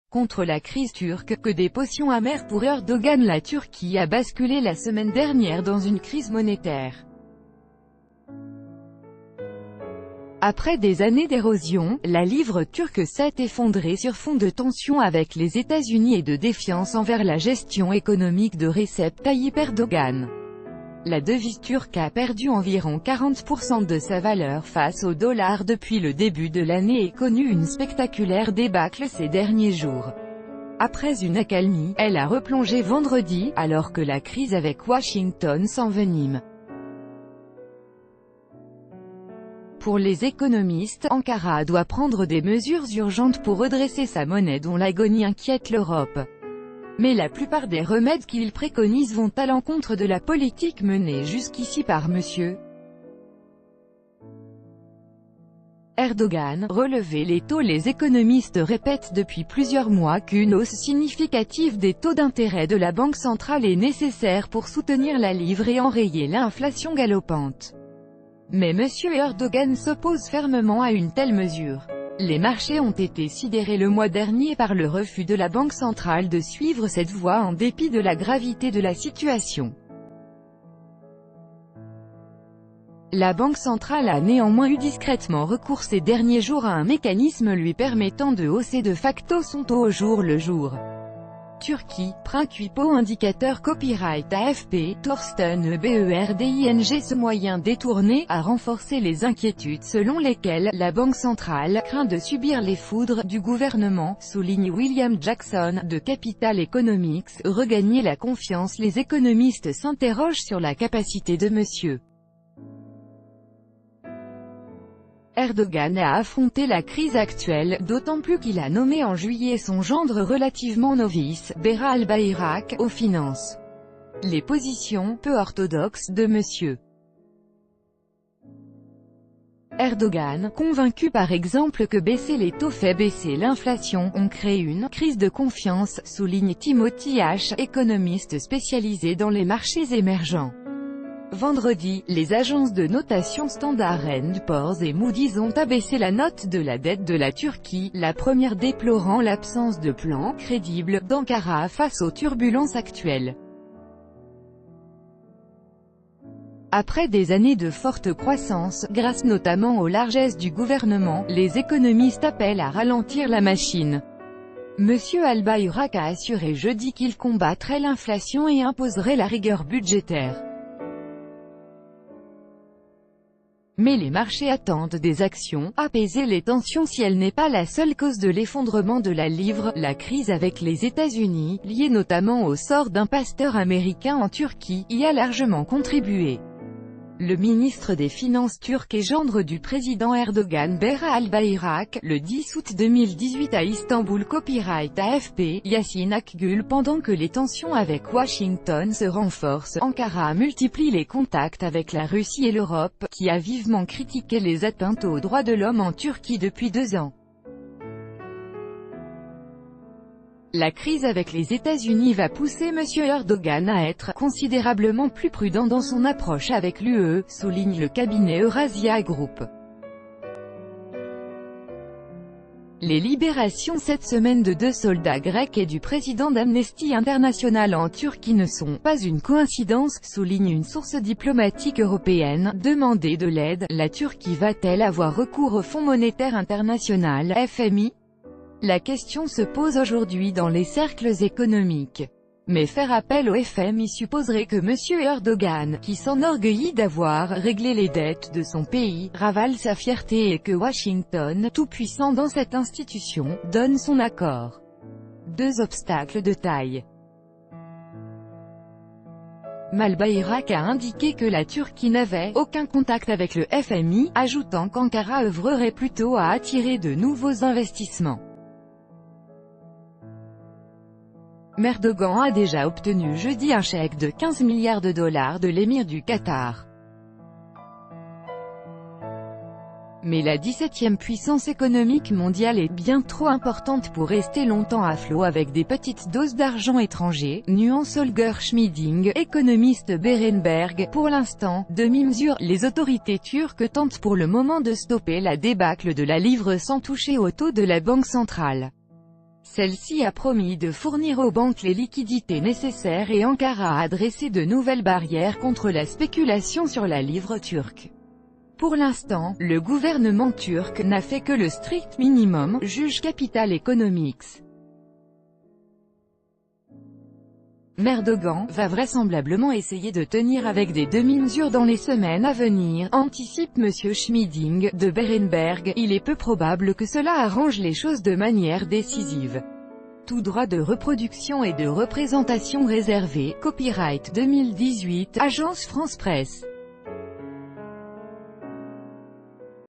contre la crise turque, que des potions amères pour Erdogan. La Turquie a basculé la semaine dernière dans une crise monétaire. Après des années d'érosion, la livre turque s'est effondrée sur fond de tensions avec les États-Unis et de défiance envers la gestion économique de Recep Tayyip Erdogan. La devise turque a perdu environ 40% de sa valeur face au dollar depuis le début de l'année et connu une spectaculaire débâcle ces derniers jours. Après une accalmie, elle a replongé vendredi, alors que la crise avec Washington s'envenime. Pour les économistes, Ankara doit prendre des mesures urgentes pour redresser sa monnaie dont l'agonie inquiète l'Europe. Mais la plupart des remèdes qu'ils préconisent vont à l'encontre de la politique menée jusqu'ici par M. Erdogan. Relever les taux. Les économistes répètent depuis plusieurs mois qu'une hausse significative des taux d'intérêt de la Banque centrale est nécessaire pour soutenir la livre et enrayer l'inflation galopante. Mais M. Erdogan s'oppose fermement à une telle mesure. Les marchés ont été sidérés le mois dernier par le refus de la Banque centrale de suivre cette voie en dépit de la gravité de la situation. La Banque centrale a néanmoins eu discrètement recours ces derniers jours à un mécanisme lui permettant de hausser de facto son taux au jour le jour. Turquie, Prinquipo indicateur copyright AFP, Thorsten Berding. Ce moyen détourné a renforcé les inquiétudes selon lesquelles la Banque centrale craint de subir les foudres du gouvernement, souligne William Jackson, de Capital Economics. Regagner la confiance. Les économistes s'interrogent sur la capacité de M. Erdogan a affronté la crise actuelle, d'autant plus qu'il a nommé en juillet son gendre relativement novice, Berat Albayrak, aux finances. Les positions peu orthodoxes de M. Erdogan, convaincu par exemple que baisser les taux fait baisser l'inflation, ont créé une crise de confiance, souligne Timothy H., économiste spécialisé dans les marchés émergents. Vendredi, les agences de notation Standard & Poor's et Moody's ont abaissé la note de la dette de la Turquie, la première déplorant l'absence de plan crédible d'Ankara face aux turbulences actuelles. Après des années de forte croissance, grâce notamment aux largesses du gouvernement, les économistes appellent à ralentir la machine. M. Albayrak a assuré jeudi qu'il combattrait l'inflation et imposerait la rigueur budgétaire. Mais les marchés attendent des actions, apaiser les tensions si elle n'est pas la seule cause de l'effondrement de la livre. La crise avec les États-Unis, liée notamment au sort d'un pasteur américain en Turquie, y a largement contribué. Le ministre des Finances turc et gendre du président Erdogan Berat Albayrak, le 10 août 2018 à Istanbul. Copyright AFP, Yasin Akgül. Pendant que les tensions avec Washington se renforcent, Ankara multiplie les contacts avec la Russie et l'Europe, qui a vivement critiqué les atteintes aux droits de l'homme en Turquie depuis 2 ans. La crise avec les États-Unis va pousser M. Erdogan à être considérablement plus prudent dans son approche avec l'UE, souligne le cabinet Eurasia Group. Les libérations cette semaine de 2 soldats grecs et du président d'Amnesty International en Turquie ne sont pas une coïncidence, souligne une source diplomatique européenne. Demander de l'aide, la Turquie va-t-elle avoir recours au Fonds monétaire international (FMI)? La question se pose aujourd'hui dans les cercles économiques. Mais faire appel au FMI supposerait que M. Erdogan, qui s'enorgueillit d'avoir réglé les dettes de son pays, ravale sa fierté et que Washington, tout-puissant dans cette institution, donne son accord. 2 obstacles de taille. Albayrak a indiqué que la Turquie n'avait aucun contact avec le FMI, ajoutant qu'Ankara œuvrerait plutôt à attirer de nouveaux investissements. Erdogan a déjà obtenu jeudi un chèque de 15 milliards de dollars de l'émir du Qatar. Mais la 17e puissance économique mondiale est bien trop importante pour rester longtemps à flot avec des petites doses d'argent étranger, nuance Holger Schmieding, économiste Berenberg. Pour l'instant, demi-mesure, les autorités turques tentent pour le moment de stopper la débâcle de la livre sans toucher au taux de la Banque centrale. Celle-ci a promis de fournir aux banques les liquidités nécessaires et Ankara a dressé de nouvelles barrières contre la spéculation sur la livre turque. Pour l'instant, le gouvernement turc n'a fait que le strict minimum, juge Capital Economics. Erdogan va vraisemblablement essayer de tenir avec des demi-mesures dans les semaines à venir, anticipe M. Schmiding, de Berenberg. Il est peu probable que cela arrange les choses de manière décisive. Tout droit de reproduction et de représentation réservé, copyright 2018, Agence France Presse.